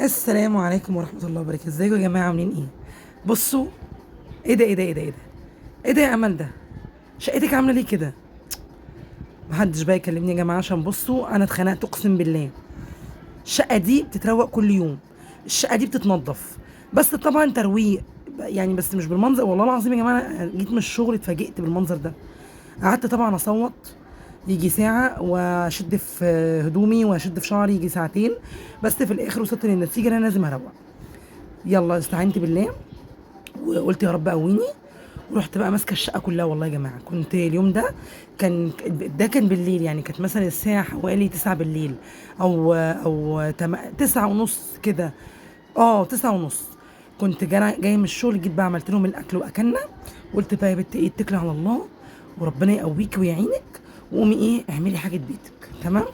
السلام عليكم ورحمة الله وبركاته، ازيكم يا جماعة عاملين ايه؟ بصوا، ايه ده؟ ايه ده يا امل ده؟ شقتك عاملة ليه كده؟ محدش بقى يكلمني يا جماعة عشان بصوا انا اتخنقت اقسم بالله. الشقة دي بتتروق كل يوم، الشقة دي بتتنضف، بس طبعا ترويق يعني، بس مش بالمنظر. والله العظيم يا جماعة أنا جيت من الشغل اتفاجئت بالمنظر ده. قعدت طبعا اصوت يجي ساعة واشد في هدومي واشد في شعري يجي ساعتين، بس في الاخر وصلت للنتيجة ان انا لازم اروق. يلا استعنت بالله وقلت يا رب قويني، ورحت بقى ماسكه الشقه كلها. والله يا جماعه كنت اليوم ده كان بالليل، يعني كانت مثلا الساعه حوالي 9 بالليل، او 9 ونص كده. اه 9 ونص. كنت جاي من الشغل، جيت بقى عملت لهم الاكل واكلنا. قلت بقى يا بت ايه، اتكلي على الله وربنا يقويك ويعينك، وقومي ايه اعملي حاجه بيتك تمام.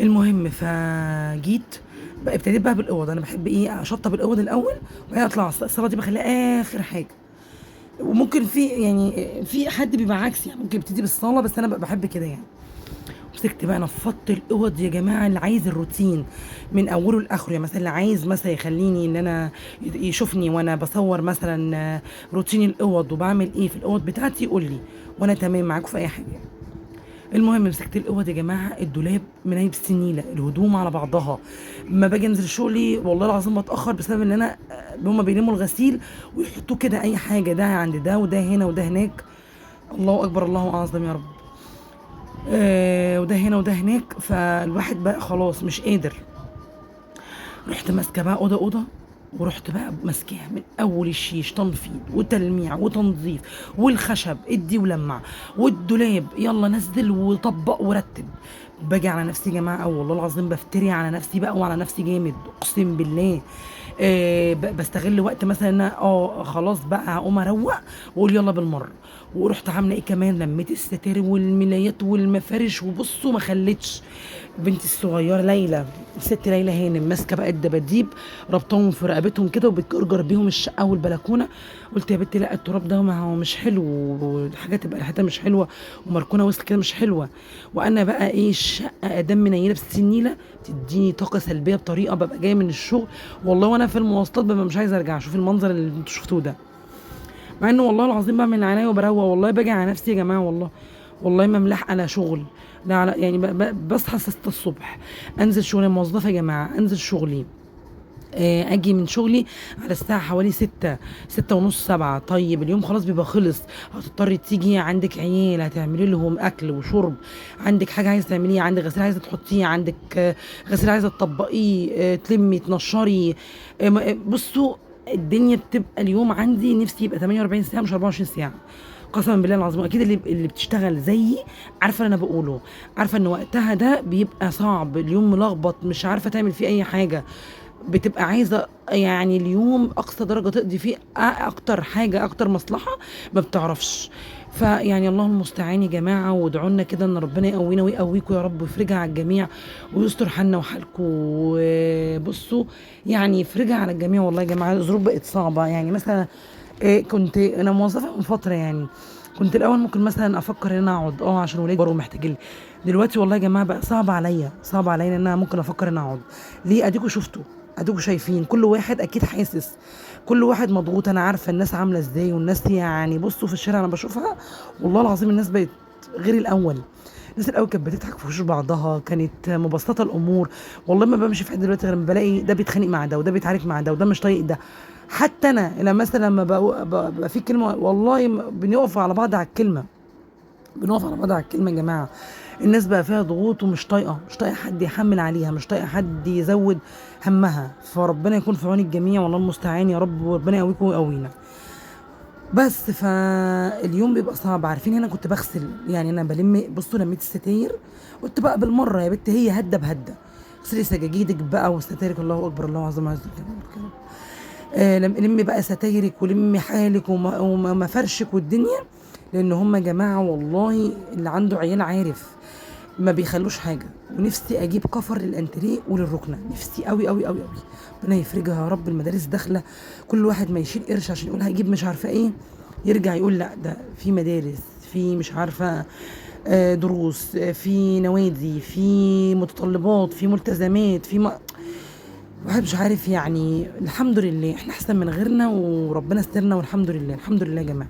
المهم فجيت بقى، ابتديت بقى بالاوض. انا بحب ايه اشطب الاوض الاول، وبعدين اطلع الصاله دي بخليها اخر حاجه. وممكن في يعني في حد بيبقى عكسي، يعني ممكن يبتدي بالصاله، بس انا بقى بحب كده يعني. مسكت بقى نفضت الاوض يا جماعه. اللي عايز الروتين من اوله لاخره، يعني مثلا اللي عايز مثلا يخليني ان انا يشوفني وانا بصور مثلا روتين الاوض وبعمل ايه في الاوض بتاعتي يقول لي، وانا تمام معاكم في اي حاجه. المهم مسكت الاوض يا جماعه، الدولاب منايب السنيله، الهدوم على بعضها. ما باجي انزل شغلي والله العظيم بتاخر بسبب ان انا هما بيلموا الغسيل ويحطوا كده اي حاجه، ده عند ده وده هنا وده هناك. الله اكبر الله اعظم يا رب. وده هنا وده هناك، فالواحد بقى خلاص مش قادر. رحت ماسكه بقى اوضه اوضه، ورحت بقى ماسكاها من اول الشيش، تنفيض وتلميع وتنظيف، والخشب ادي ولمع، والدولاب يلا نزل وطبق ورتب. باجي على نفسي يا جماعه، او والله العظيم بفتري على نفسي بقى وعلى نفسي جامد اقسم بالله. بستغل وقت مثلا ان أنا خلاص بقى هقوم اروق واقول يلا بالمره. ورحت عامله ايه كمان، لميت الستار والملايات والمفارش، وبصوا ما خليتش. بنتي الصغيره ليلى، الست ليلى هانم، ماسكه بقى الدباديب ربطهم في رقبتهم كده وبتجرجر بيهم الشقه والبلكونه. قلت يا بنتي لا، التراب ده ما هو مش حلو، والحاجه تبقى ريحتها مش حلوه، ومركونه وسط كده مش حلوه. وانا بقى ايه، الشقه ادام منيله بستين نيله تديني طاقه سلبيه بطريقه. ببقى جايه من الشغل والله وانا في المواصلات ببقى مش عايزه ارجع اشوف المنظر اللي انتوا شفتوه ده. مع انه والله العظيم بعمل عينيا وبروق، والله باجي على نفسي يا جماعه والله. والله ما ملاحقه على شغل، لا على يعني بصحى 6 الصبح، انزل شغلي موظفه يا جماعه، انزل شغلي. اجي من شغلي على الساعه حوالي 6، 6 ونص، 7. طيب اليوم خلاص بيبقى خلص، هتضطري تيجي عندك عيال هتعملي لهم اكل وشرب، عندك حاجه عايزه تعمليها، عندك غسيل عايزه تحطيه، عندك غسيل عايزه تطبقيه، تلمي تنشري. بصوا، الدنيا بتبقى اليوم عندي نفسي يبقى 48 ساعه مش 24 ساعه. قسما بالله العظيم اكيد اللي بتشتغل زيي عارفه اللي انا بقوله، عارفه ان وقتها ده بيبقى صعب، اليوم ملخبط مش عارفه تعمل فيه اي حاجه. بتبقى عايزه يعني اليوم اقصى درجه تقضي فيه اكتر حاجه، اكتر مصلحه، ما بتعرفش. فيعني الله المستعان يا جماعه، وادعوا لنا كده ان ربنا يقوينا ويقويكم يا رب، ويفرجها على الجميع ويستر حالنا وحالكم. وبصوا يعني يفرجها على الجميع. والله يا جماعه الظروف بقت صعبه، يعني مثلا كنت انا موظفه من فتره يعني. كنت الاول ممكن مثلا افكر ان انا اقعد عشان ولادي كبروا ومحتاجين. دلوقتي والله يا جماعه بقى صعب عليا، صعب عليا ان انا ممكن افكر ان انا اقعد. ليه؟ اديكوا شفتوا، اديكوا شايفين، كل واحد اكيد حاسس، كل واحد مضغوط. انا عارفه الناس عامله ازاي، والناس يعني بصوا في الشارع انا بشوفها والله العظيم الناس بقت غير الاول. الناس الاول كانت بتضحك في وش بعضها، كانت مبسطه الامور. والله ما بمشي في حد دلوقتي غير لما بلاقي ده بيتخانق مع ده، وده بيتعارك مع ده، وده مش طايق ده. حتى انا لما مثلا لما بقى في كلمه والله بنقف على بعض على الكلمه، بنقف على بعض على الكلمه يا جماعه. الناس بقى فيها ضغوط ومش طايقه، مش طايقه حد يحمل عليها، مش طايقه حد يزود همها. فربنا يكون في عون الجميع والله المستعان يا رب، وربنا يقويكم ويقوينا. بس فاليوم بيبقى صعب. عارفين هنا كنت بغسل، يعني انا بلم، بصوا لميت الستاير. قلت بقى بالمره يا بت هي هده بهده، اغسلي سجاجيدك بقى وستايرك، الله اكبر الله اعظم عز وجل. لمي بقى ستايرك ولمي حالك ومفرشك والدنيا. لان هم يا جماعه والله اللي عنده عيال عارف ما بيخلوش حاجه. ونفسي اجيب كفر للانتريه وللركنه، نفسي قوي قوي قوي قوي. ربنا يفرجها يا رب. المدارس داخله، كل واحد ما يشيل قرش عشان يقول هيجيب مش عارفه ايه، يرجع يقول لا ده في مدارس، في مش عارفه دروس، في نوادي، في متطلبات، في ملتزمات، في الواحد مش عارف يعني. الحمد لله احنا احسن من غيرنا وربنا استرنا، والحمد لله الحمد لله يا جماعه.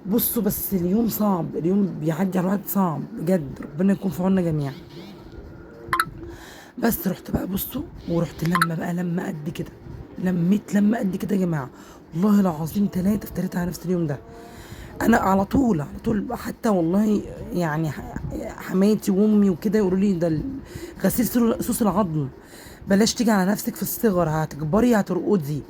بصوا بس اليوم صعب، اليوم بيعدي على الواحد صعب بجد، ربنا يكون في عوننا جميعا. بس رحت بقى بصوا، ورحت لما بقى لما قد كده، لميت لما قد كده يا جماعه. والله العظيم ثلاثة افتريت على نفس اليوم ده. انا على طول على طول حتى والله يعني حماتي وامي وكده يقولوا لي ده غسيل سوس العظم، بلاش تيجي على نفسك في الصغر، هتكبري هترقدي.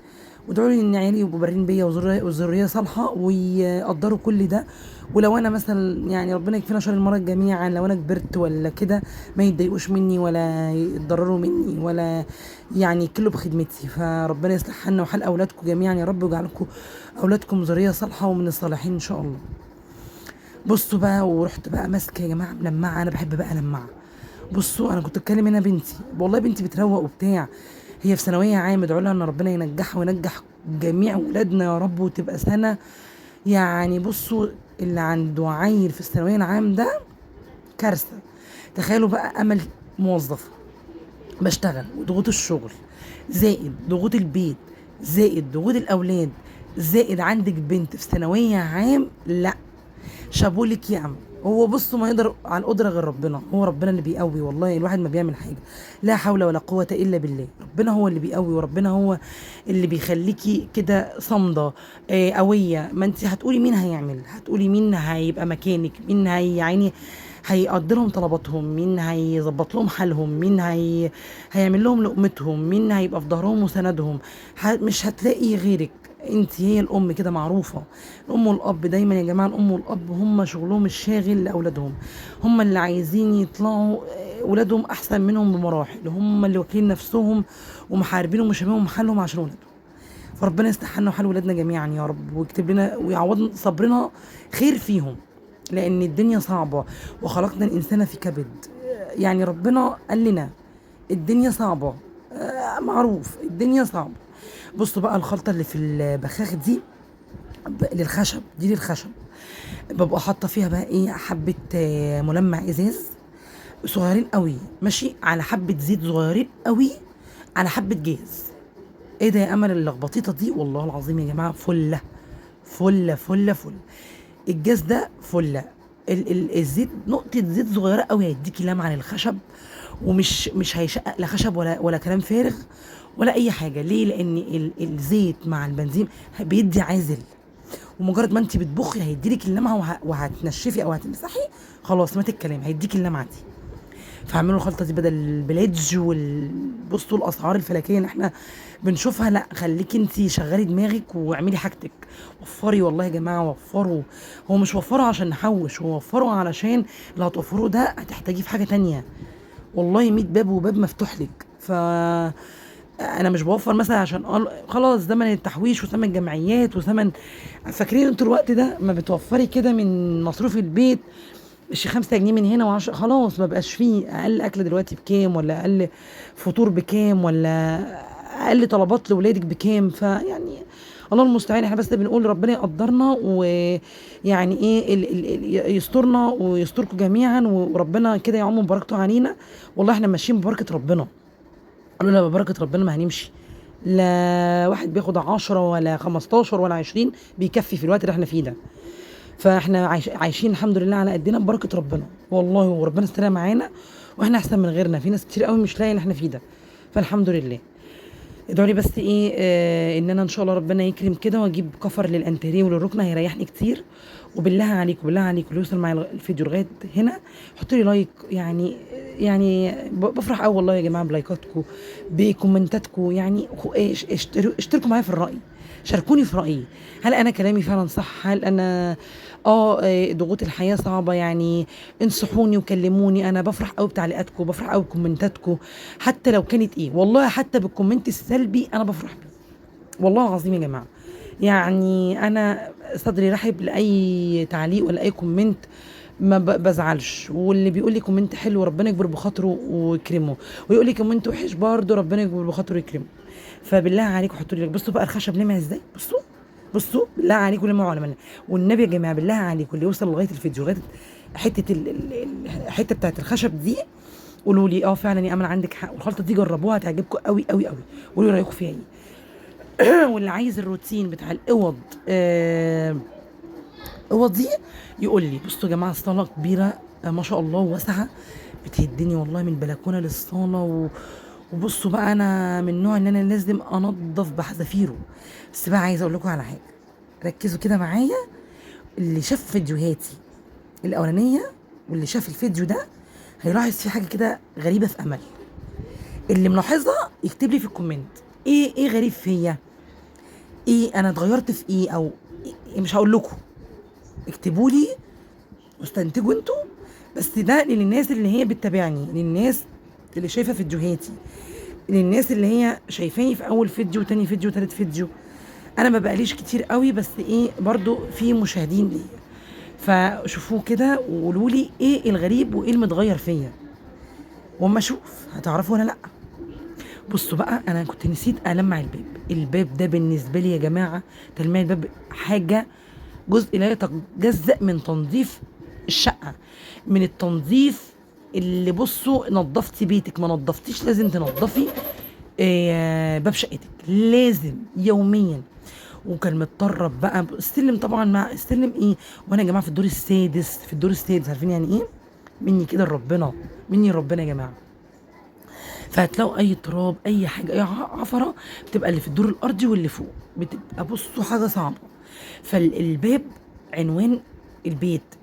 وادعوا لي ان عيالي يبقوا بارين بيا وذريه صالحه ويقدروا كل ده. ولو انا مثلا يعني ربنا يكفينا شر المرض جميعا، لو انا كبرت ولا كده ما يتضايقوش مني ولا يتضرروا مني ولا يعني يكلوا بخدمتي. فربنا يصلح حالنا وحال اولادكم جميعا يا رب، ويجعلكم اولادكم ذريه صالحه ومن الصالحين ان شاء الله. بصوا بقى، ورحت بقى ماسكه يا جماعه ملمعه، انا بحب بقى لمعه. بصوا انا كنت اتكلم هنا بنتي، والله بنتي بتروق وبتاع، هي في ثانويه عام، ادعوا لها ان ربنا ينجحها وينجح جميع ولادنا يا رب، وتبقى سنه يعني. بصوا اللي عنده عيل في الثانويه العام ده كارثه. تخيلوا بقى امل موظفه بشتغل، وضغوط الشغل زائد ضغوط البيت زائد ضغوط الاولاد زائد عندك بنت في ثانويه عام، لا شابولك يا عم. هو بصوا ما يقدر على القدره غير ربنا، هو ربنا اللي بيقوي، والله الواحد ما بيعمل حاجه. لا حول ولا قوه الا بالله، ربنا هو اللي بيقوي، وربنا هو اللي بيخليكي كده صامده قويه. ما انت هتقولي مين هيعمل، هتقولي مين هيبقى مكانك، مين هي يعني هيقضي لهم طلباتهم، مين هيظبط لهم حالهم، مين هيعمل لهم لقمتهم، مين هيبقى في ظهرهم وسندهم. مش هتلاقي غيرك، انت هي الام كده معروفه. الام والاب دايما يا جماعه، الام والاب هم شغلهم الشاغل لاولادهم، هم اللي عايزين يطلعوا ولادهم احسن منهم بمراحل، هم اللي واكلين نفسهم ومحاربين ومشابهين محلهم عشان ولادهم. فربنا يصلح حالنا وحال ولادنا جميعا يا رب، ويكتب لنا ويعوضنا صبرنا خير فيهم، لان الدنيا صعبه وخلقنا الانسان في كبد. يعني ربنا قال لنا الدنيا صعبه، معروف الدنيا صعبه. بصوا بقى الخلطه اللي في البخاخ دي للخشب، دي للخشب، ببقى حاطه فيها بقى ايه، حبه ملمع ازاز صغيرين قوي ماشي، على حبه زيت صغيرين قوي، على حبه جاز. ايه ده يا امل اللخبطيطه دي، والله العظيم يا جماعه فله فله فله فله. الجاز ده فله، الزيت نقطه زيت صغيره قوي هيديكي لمعه للخشب، ومش هيشقق لا خشب ولا كلام فارغ ولا اي حاجه. ليه؟ لان الزيت مع البنزين بيدي عازل، ومجرد ما انت بتبخي هيديلك اللمعه وهتنشفي او هتمسحي، خلاص مات الكلام، هيديك اللمعه دي. فاعملوا الخلطه دي بدل البليدج بصوا الاسعار الفلكيه اللي احنا بنشوفها، لا خليكي انت شغلي دماغك واعملي حاجتك. وفري والله يا جماعه، وفروا. هو مش وفروا عشان نحوش، هو وفروا علشان اللي هتوفروه ده هتحتاجيه في حاجه تانية. والله 100 باب وباب مفتوح لك. انا مش بوفر مثلا عشان خلاص زمن التحويش وثمن الجمعيات وثمن، فاكرين انتوا الوقت ده ما بتوفري كده من مصروف البيت مش 5 جنيه من هنا و10، خلاص ما بقاش فيه. اقل اكل دلوقتي بكام، ولا اقل فطور بكام، ولا اقل طلبات لاولادك بكام؟ فيعني الله المستعان. احنا بس بنقول ربنا يقدرنا ويعني ايه يسترنا ويستركم جميعا، وربنا كده يعم بركته علينا. والله احنا ماشيين ببركه ربنا، قالوا لا ببركه ربنا ما هنمشي. لا واحد بياخد 10 ولا 15 ولا 20 بيكفي في الوقت اللي احنا فيه ده. فاحنا عايشين الحمد لله على قدنا ببركه ربنا والله، وربنا استرها معانا، واحنا احسن من غيرنا. في ناس كتير قوي مش لاقيه اللي احنا فيه ده، فالحمد لله. ادعوا لي بس ايه ان انا ان شاء الله ربنا يكرم كده واجيب كفر للانتريه وللركنه، هيريحني كتير. وبالله عليكم بالله عليكم اللي يوصل معايا الفيديو لغايه هنا حطوا لي لايك، يعني بفرح قوي والله يا جماعه بلايكاتكم بكومنتاتكم. يعني اشتركوا معايا في الراي، شاركوني في رايي. هل انا كلامي فعلا صح؟ هل انا ضغوط الحياه صعبه؟ يعني انصحوني وكلموني، انا بفرح قوي بتعليقاتكم، بفرح قوي بكومنتاتكم، حتى لو كانت ايه، والله حتى بالكومنت السلبي انا بفرح بيه، والله العظيم يا جماعه. يعني انا صدري رحب لاي تعليق ولا اي كومنت، ما بزعلش. واللي بيقول لي كومنت حلو ربنا يكبر بخاطره ويكرمه، ويقول لي كومنت وحش برضه ربنا يكبر بخاطره ويكرمه. فبالله عليكم حطوا لي، بصوا بقى الخشب لمع ازاي، بصوا بصوا بالله عليكم لمعوا على منا. والنبي يا جماعه بالله عليكم اللي يوصل لغايه الفيديو لغايه حته الحته بتاعت الخشب دي قولوا لي فعلا يا امل عندك حق، والخلطه دي جربوها هتعجبكم قوي قوي قوي. قولوا لي رايكم فيها ايه. واللي عايز الروتين بتاع الاوض اوض دي يقول لي. بصوا يا جماعه الصاله كبيره ما شاء الله واسعه، بتهدني والله من البلكونه للصاله وبصوا بقى انا من النوع ان انا لازم انضف بحذافيره. بس بقى عايزه اقول لكم على حاجه، ركزوا كده معايا. اللي شاف فيديوهاتي الاولانيه واللي شاف الفيديو ده هيلاحظ في حاجه كده غريبه في امل. اللي ملاحظها يكتب لي في الكومنت ايه غريب فيا، ايه انا اتغيرت في ايه، او إيه مش هقول لكم، اكتبوا لي واستنتجوا انتوا. بس ده للناس اللي هي بتتابعني، للناس اللي شايفه فيديوهاتي، للناس اللي هي شايفاني في اول فيديو تاني فيديو تالت فيديو. انا ما بقاليش كتير قوي، بس برضو في مشاهدين ليا، فشوفوه كده وقولوا لي ايه الغريب وايه المتغير فيا، واما اشوف هتعرفوا ولا لا. بصوا بقى انا كنت نسيت المع الباب ده بالنسبه لي يا جماعه. تلميع الباب حاجه جزء لا يتجزأ من تنظيف الشقه، من التنظيف. اللي بصوا نظفتي بيتك ما نظفتيش لازم تنظفي باب شقتك لازم يوميا. وكان متطرب بقى السلم طبعا، مع السلم وانا يا جماعه في الدور السادس، عارفين يعني ايه؟ مني كده لربنا، مني ربنا يا جماعه. فهتلاقوا اي تراب اي حاجه اي عفره بتبقى اللي في الدور الارضي واللي فوق، بتبقى بصوا حاجه صعبه. فالباب عنوان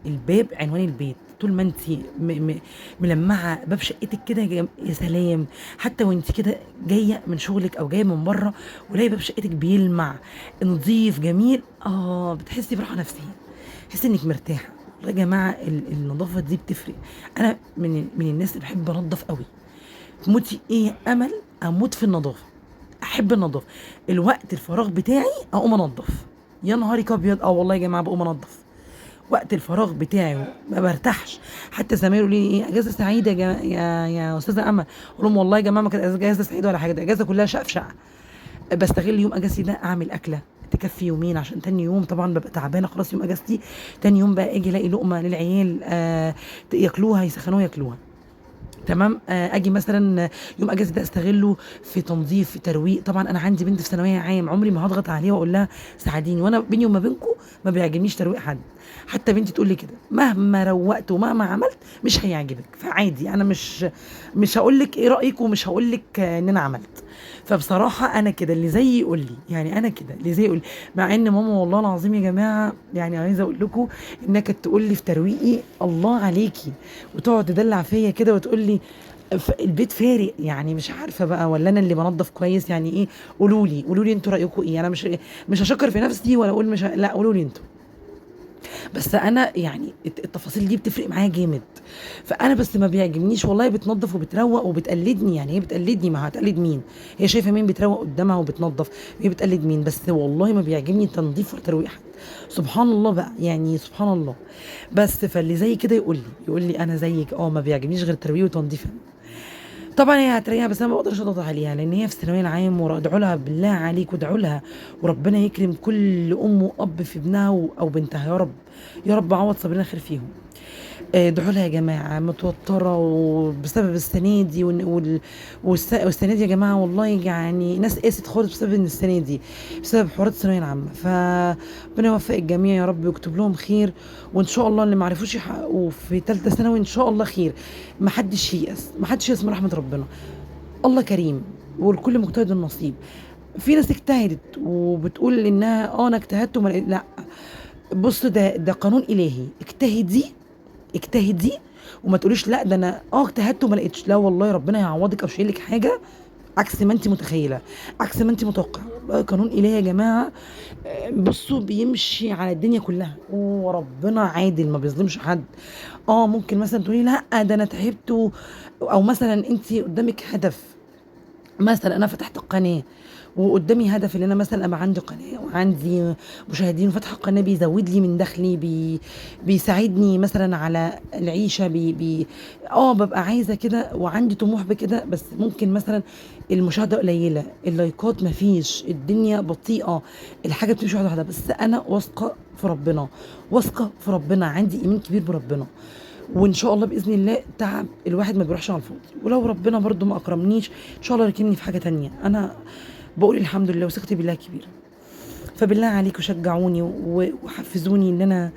الباب عنوان البيت. طول ما انت ملمعه باب شقتك كده يا سلام. حتى وانت كده جايه من شغلك او جايه من بره ولاقي باب شقتك بيلمع نظيف جميل، بتحسي براحه نفسيه، تحسي انك مرتاحه. والله يا جماعه النظافه دي بتفرق. انا من الناس اللي بحب انضف قوي. موتي امل، اموت في النظافه، احب النظافه. الوقت الفراغ بتاعي اقوم انضف. يا نهاري ابيض، والله يا جماعه بقوم انضف. وقت الفراغ بتاعي ما برتاحش. حتى زمايلي يقولوا لي اجازه سعيده يا استاذه امل، اقول لهم والله يا جماعه ما كانت اجازه سعيده ولا حاجه، ده اجازه كلها شقه في شقه. بستغل يوم اجازتي ده اعمل اكله تكفي يومين، عشان تاني يوم طبعا ببقى تعبانه خلاص يوم اجازتي. تاني يوم بقى اجي الاقي لقمه للعيال ياكلوها يسخنوها ياكلوها. تمام. اجي مثلا يوم اجازه ده استغله في تنظيف في ترويق. طبعا انا عندي بنت في ثانويه عام، عمري ما هضغط عليها واقول لها ساعديني، وانا بيني وما بينكم ما بيعجبنيش ترويق حد. حتى بنتي تقول لي كده، مهما روقت ومهما عملت مش هيعجبك، فعادي انا مش هقول لك ايه رايك، ومش هقول لك ان انا عملت. فبصراحه انا كده اللي زي يقول لي، يعني انا كده اللي زي يقول لي. مع ان ماما والله العظيم يا جماعه يعني عايزه اقول لكم انها كانت تقول لي في ترويقي الله عليكي، وتقعد تدلع فيا كده وتقول لي البيت فارق. يعني مش عارفه بقى ولا انا اللي بنضف كويس، يعني ايه؟ قولوا لي انتوا رايكم ايه. انا مش هشكر في نفسي ولا اقول لا، قولوا لي انتوا. بس انا يعني التفاصيل دي بتفرق معايا جامد. فانا بس ما بيعجبنيش والله بتنظف وبتروق وبتقلدني. يعني هي بتقلدني، ما هتقلد مين؟ هي شايفه مين بتروق قدامها وبتنظف، هي بتقلد مين؟ بس والله ما بيعجبني تنظيف ولا ترويق حد. سبحان الله بقى، يعني سبحان الله. بس فاللي زي كده يقول لي انا زيك، ما بيعجبنيش غير ترويق وتنظيف. طبعا هي هتريها، بس انا ما بقدرش اضغط عليها لان هي في الثانويه العام، وادعوا لها بالله عليك وادعوا لها، وربنا يكرم كل ام واب في ابنها او بنتها يا رب. يا رب عوض صابرين خير فيهم. ادعوا لها يا جماعه، متوتره وبسبب السنه دي والسنه دي يا جماعه والله يعني ناس قاست خالص بسبب ان السنه دي بسبب حوارات الثانويه العامه. فربنا يوفق الجميع يا رب ويكتب لهم خير. وان شاء الله اللي ما عرفوش يحققوا في ثالثه ثانوي ان شاء الله خير. ما حدش ييأس من رحمه ربنا. الله كريم والكل مجتهد النصيب. في ناس اجتهدت وبتقول انها انا اجتهدت لا، بص ده قانون الهي. اجتهدي وما تقوليش لا ده انا اجتهدت وما لقيتش. لا والله ربنا يعوضك او شايل لك حاجه عكس ما انت متخيله، عكس ما انت متوقعه. قانون الهي يا جماعه. بصوا بيمشي على الدنيا كلها، وربنا عادل ما بيظلمش حد. ممكن مثلا تقولي لا ده انا تعبت او مثلا انت قدامك هدف. مثلا انا فتحت القناه وقدامي هدف ان انا مثلا ابقى عندي قناه وعندي مشاهدين، وفتح القناه بيزود لي من دخلي، بيساعدني مثلا على العيشه، ببقى عايزه كده وعندي طموح بكده. بس ممكن مثلا المشاهده قليله، اللايكات مفيش، الدنيا بطيئه، الحاجه بتمشي واحده واحده. بس انا واثقه في ربنا، عندي ايمان كبير بربنا. وان شاء الله باذن الله تعب الواحد ما بيروحش على الفاضي، ولو ربنا برضو ما اكرمنيش ان شاء الله يكرمني في حاجه تانية. انا بقول الحمد لله وثقتي بالله كبيره. فبالله عليكم شجعوني وحفزوني ان انا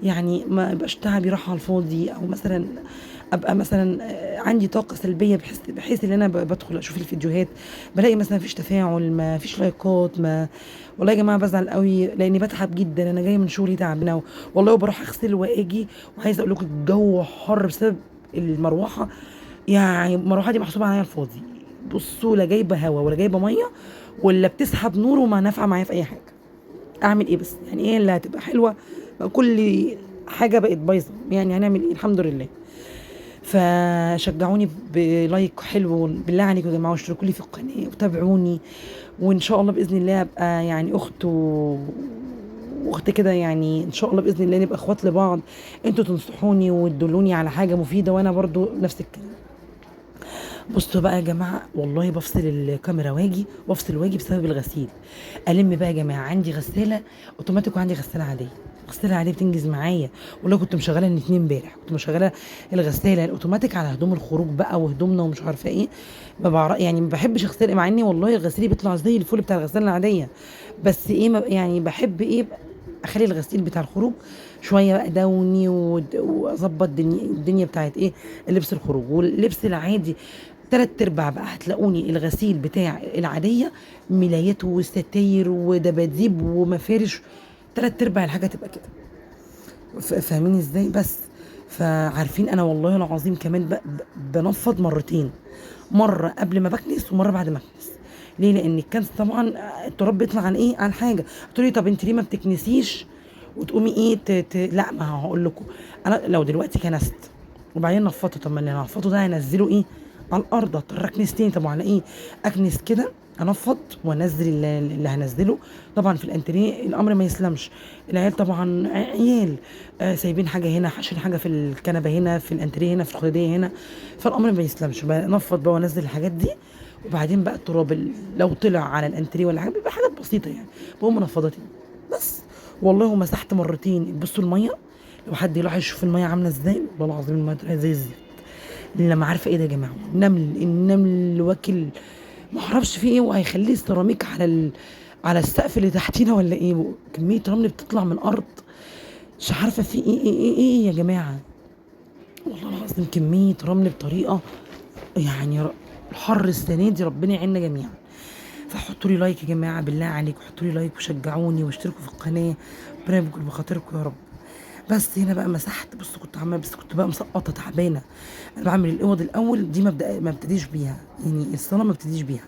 يعني ما يبقاش تعبي راح على الفاضي، او مثلا ابقى مثلا عندي طاقه سلبيه، بحيث ان انا بدخل اشوف الفيديوهات بلاقي مثلا مفيش تفاعل، ما فيش لايكات، ما والله يا جماعه بزعل قوي لاني بتعب جدا. انا جايه من شغلي تعبانه والله، وبروح اغسل واجي، وعايزه اقول لكم الجو حر بسبب المروحه. يعني المروحه دي محسوبه عليا الفاضي. بصوا لا جايبه هوا ولا جايبه ميه ولا بتسحب نور وما نافعه معايا في اي حاجه. اعمل ايه بس؟ يعني ايه اللي هتبقى حلوه؟ بقى كل حاجه بقت بايظه، يعني هنعمل ايه؟ الحمد لله. فشجعوني بلايك حلو بالله عليكم يا جماعه، واشتركوا لي في القناه وتابعوني، وان شاء الله باذن الله ابقى يعني واخت كده، يعني ان شاء الله باذن الله نبقى اخوات لبعض. انتوا تنصحوني وتدلوني على حاجه مفيده، وانا برضو نفس الكلام. بصوا بقى يا جماعه، والله بفصل الكاميرا واجي بسبب الغسيل. الم بقى يا جماعه، عندي غساله اوتوماتيك وعندي غساله عاديه. الغساله العاديه بتنجز معايا، ولو كنت مشغله الاثنين امبارح كنت مشغله الغساله الاوتوماتيك على هدوم الخروج بقى وهدومنا ومش عارفه ايه. ما بعرف يعني، ما بحبش اغسل، مع اني والله غسيلي بيطلع زي الفل بتاع الغساله العاديه، بس ايه ما يعني بحب ايه اخلي الغسيل بتاع الخروج شويه بقى دوني واظبط الدنيا بتاعت ايه اللبس الخروج. واللبس العادي تلات ارباع بقى هتلاقوني الغسيل بتاع العاديه ملايات وستاير ودباديب ومفارش، تلات ارباع الحاجه تبقى كده. فاهمين ازاي؟ بس فعارفين انا والله العظيم كمان بنفض مرتين، مره قبل ما بكنس ومره بعد ما اكنس. ليه؟ لان الكنس طبعا التراب بيطلع عن ايه، عن حاجه. قلت لي طب انت ليه ما بتكنسيش وتقومي ايه لا، ما هقول لكم. انا لو دلوقتي كنست وبعدين نفضته، طب ما اللي نفضته ده هينزله ايه على الارض، اضطر اكنس تاني. طب على ايه اكنس كده؟ انفض وانزل اللي هنزله. طبعا في الانتريه الامر ما يسلمش، العيال طبعا عيال سايبين حاجه هنا، حاشين حاجه في الكنبه هنا، في الانتريه هنا، في الخليديه هنا، فالامر ما يسلمش. بنفض بقى وانزل الحاجات دي، وبعدين بقى التراب لو طلع على الانتريه ولا حاجه بيبقى حاجات بسيطه يعني، بقوم منفضه تاني بس. والله ومسحت مرتين. بصوا الميه، لو حد يلاحظ يشوف الميه عامله ازاي، والله العظيم الميه طلعت زي الزفت. لما عارفه ايه ده يا جماعه، النمل واكل ما اعرفش فيه ايه، وهيخليه السيراميك على السقف اللي تحتينا ولا ايه. كميه رمل بتطلع من الارض، مش عارفه في ايه يا جماعه. والله العظيم كميه رمل بطريقه يعني. الحر السنه دي ربنا يعيننا جميعا. فحطوا لي لايك يا جماعه بالله عليكم، حطوا لي لايك وشجعوني واشتركوا في القناه، ربنا يبارك بخاطركم يا رب. بس هنا بقى مسحت. بص كنت عمال، بس كنت بقى مسقطه تعبانه. انا بعمل الاوض الاول دي، ما ابتديش بيها، يعني الصاله ما ابتديش بيها،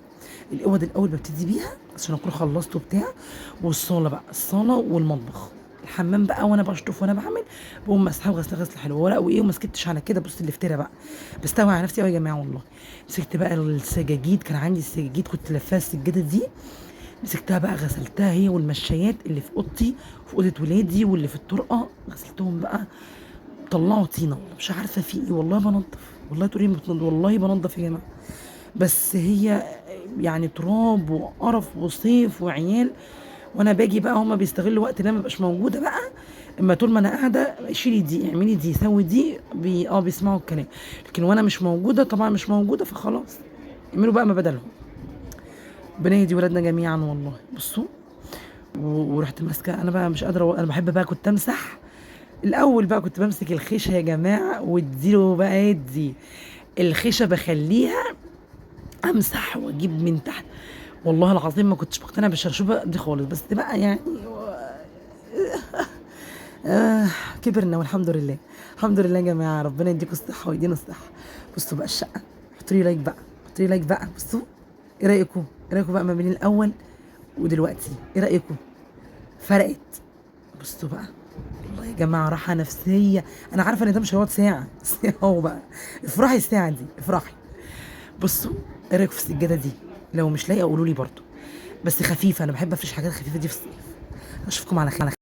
الاوض الاول ببتدي بيها عشان اكون خلصت وبتاع. والصاله بقى، الصاله والمطبخ، الحمام بقى وانا بشطف وانا بعمل، بقوم مسحه غسله حلوه ولا وايه. وما سكتش على كده، بص الافتراء بقى، بستوعب على نفسي قوي يا جماعه والله. مسكت بقى السجاجيد، كان عندي السجاجيد كنت لفاها السجاده دي، مسكتها بقى غسلتها هي والمشايات اللي في اوضتي وفي اوضه ولادي واللي في الطرقه، غسلتهم بقى طلعوا طينه. والله مش عارفه في ايه، والله بنضف، والله تقولي بتنضف، والله بنضف يا جماعه. بس هي يعني تراب وقرف وصيف وعيال، وانا باجي بقى هما بيستغلوا وقت ان انا مبقاش موجوده بقى. اما طول ما انا قاعده شيلي دي اعملي دي سوي دي بيسمعوا الكلام. لكن وانا مش موجوده طبعا، مش موجوده، فخلاص اعملوا بقى ما بدلهم. ربنا يهدي ولادنا جميعا والله. بصوا ورحت ماسكه انا بقى مش قادره، انا بحب بقى كنت امسح الاول بقى، كنت بمسك الخيشه يا جماعه واديله بقى ادي الخيشه بخليها امسح واجيب من تحت. والله العظيم ما كنتش مقتنعه بالشرشوبه دي خالص، بس بقى يعني كبرنا والحمد لله. الحمد لله يا جماعه، ربنا يديكم الصحه ويدينا الصحه. بصوا بقى الشقه، حطوا لي لايك بقى، حطوا لي لايك بقى. بصوا ايه رايكم، ايه رايكم بقى ما بين الاول ودلوقتي؟ ايه رايكم؟ فرقت. بصوا بقى، والله يا جماعه راحه نفسيه. انا عارفه ان ده مش هيقعد ساعه بس اهو بقى، افرحي الساعه دي افرحي. بصوا ايه رايكم في السجاده دي؟ لو مش لاقيه قولوا لي برضو، بس خفيفه، انا بحب افرش حاجات خفيفه دي في الصيف. اشوفكم على خير.